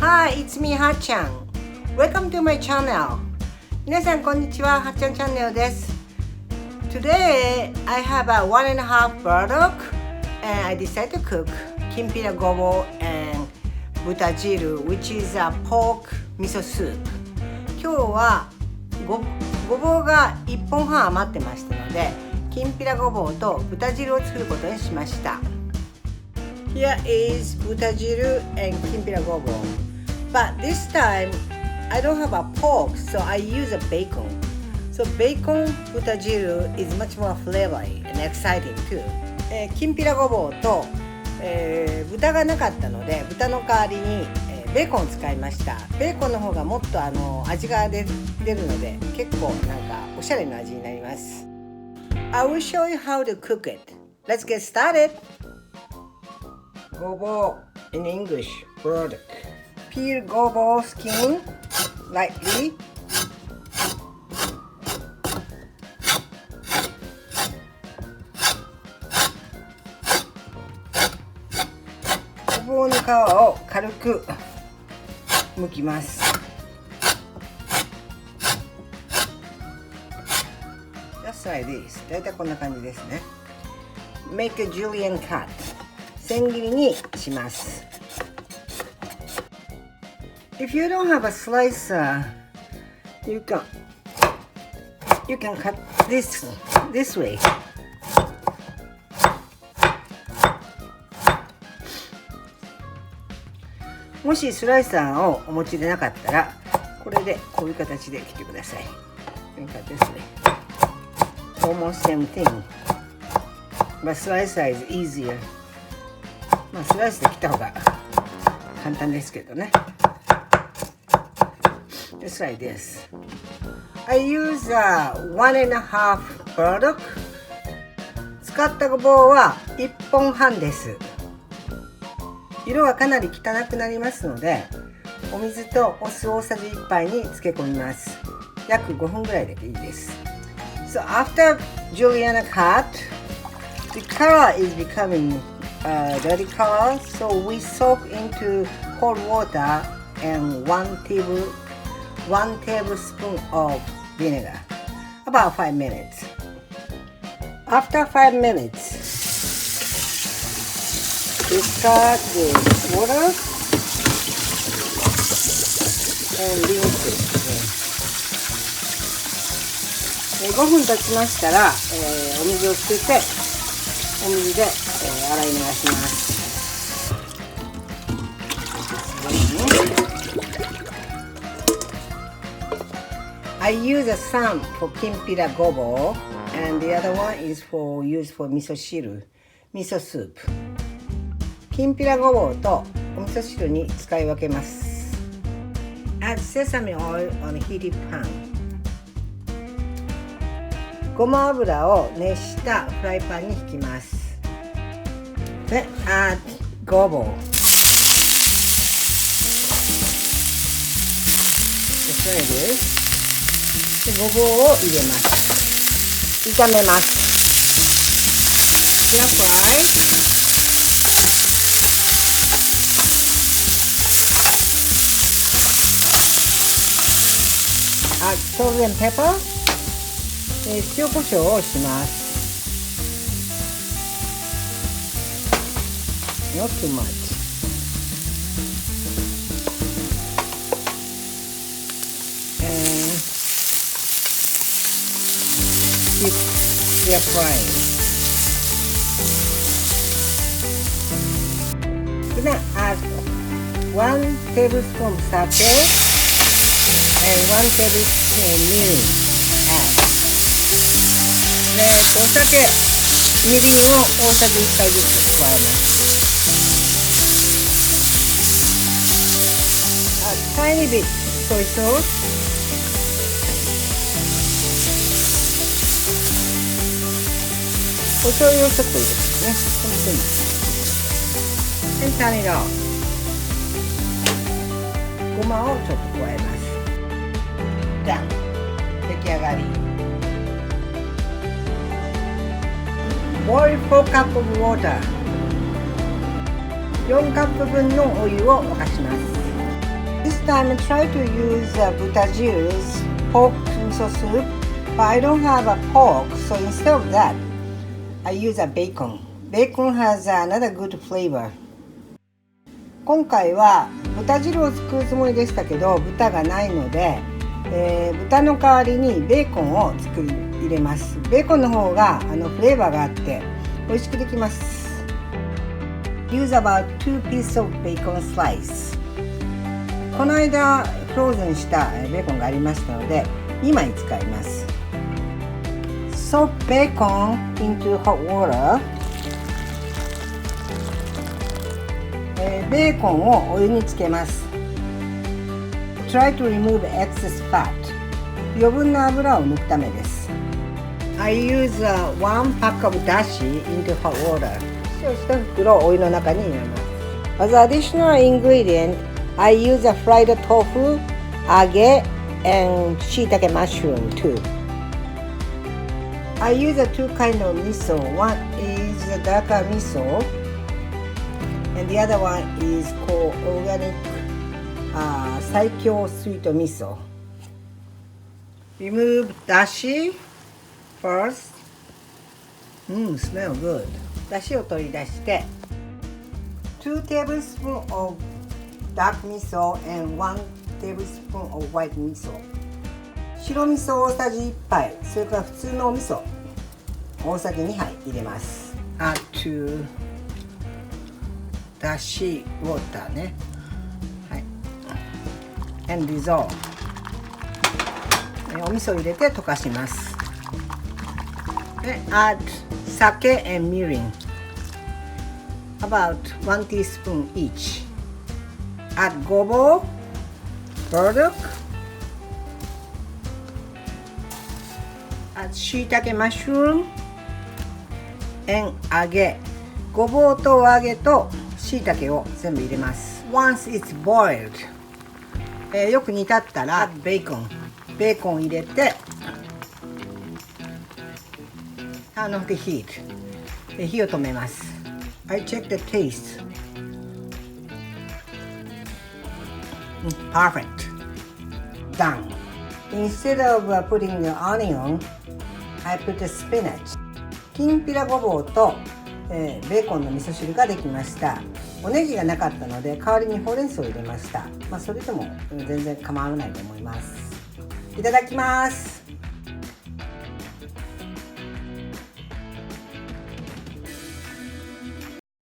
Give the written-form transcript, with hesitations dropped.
Hi, it's me, Hatchan. Welcome to my channel. 皆さんこんにちは、Hatchanチャンネルです。Today, I have a 1.5 burdock and I decided to cook Kinpira Gobo and 豚汁 which is a pork miso soup. 今日はごぼうが1本半余ってましたので、きんぴらごぼうと豚汁を作ることにしました。Here is 豚汁 and きんぴらごぼう。But this time, I don't have a pork, so I use a bacon. So bacon 豚汁 is much more flavory and exciting too. きんぴらごぼうと、豚がなかったので、豚の代わりに、ベーコンを使いました。ベーコンの方がもっと味が出るので、結構なんかおしゃれな味になります。I will show you how to cook it. Let's get started. ごぼう in English, burdock. Peel ごぼう skin lightly. Goぼうの皮を軽く剥きます。Just like this. だいたいこんな感じですね。Make a julienne cut. 千切りにします。If you don't have a slicer, you can cut this way. もしスライサーをお持ちでなかったら、これでこういう形で切ってください。Cut this way. Almost same thing. But slicer is easier. まあスライスで切った方が簡単ですけどね。Just like this. I use a 1.5 burdock. 使ったごぼうは1本半です。色はかなり汚くなりますので、お水とお酢大さじ1杯に漬け込みます。約5分ぐらいでいいです。So after julienne cut, the color is becoming dirty color, so we soak into cold water and 1 tablespoon of vinegar. About 5 minutes. After 5 minutes, discard the water and rinse it. 5分経ちましたら、お水を捨ててお水で、洗い流します。I use some for Kinpira Gobo and the other one is used for miso汁 miso soup. きんぴらごぼうとお味噌汁に使い分けます。Add sesame oil on a heated pan. ごま油を熱したフライパンに引きます。で、add ごぼう。で、ごぼうを入れます。炒めます。Stir fry. Add salt and pepper. 塩コショウをします。Not too much. And keep stir frying. Then add 1 tablespoon sake and 1 tablespoon mirin. Add. お酒、みりんを大さじ1杯ずつ加えます。A tiny bit soy sauce. お醤油をちょっと入れますね。And turn it off. ごまをちょっと加えます。じゃあ、出来上がり。Boil 4 cup of water. 4カップ分のお湯を沸かします。Last time I tried to use butter juice, pork miso soup, but I don't have a pork, so instead of that, I use a bacon. Bacon has another good flavor. 今回は豚汁を作るつもりでしたけど、豚がないので、豚の代わりにベーコンを入れます。ベーコンの方がフレーバーがあって美味しくできます。Use about 2 pieces of bacon slice. この間フローズンしたベーコンがありましたので2枚使います。Soak bacon into hot water. ベーコンをお湯につけます。Try to remove excess fat. 余分な油を抜くためです。I use one pack of dashi into hot water. 塩した袋をお湯の中に入れます。As additional ingredient, I use a fried tofu, age, and shiitake mushroom too. I use two kinds of miso. One is the darker miso, and the other one is called organic Saikyo sweet miso. Remove dashi first. Smell good. だしを取り出して2 tablespoons of dark miso and 1 tablespoon of white miso. 白味噌大さじ1杯、それから普通のお味噌大さじ2杯入れます。Add to だしウォーターね。はい。And dissolve. お味噌入れて溶かします。で、add sake and mirin. About 1 teaspoon each. Add gobo, burdock. Add shiitake mushroom and 揚げ。ごぼうと揚げと椎茸を全部入れます。Once it's boiled、よく煮立ったらベーコン入れて Turn off the heat、火を止めます。I check the taste. Perfect. Done. Instead of putting the onion, I put the spinach. きんぴらごぼうとベーコンの味噌汁ができました。おネギがなかったので代わりにほうれん草を入れました。それでも全然構わないと思います。いただきます。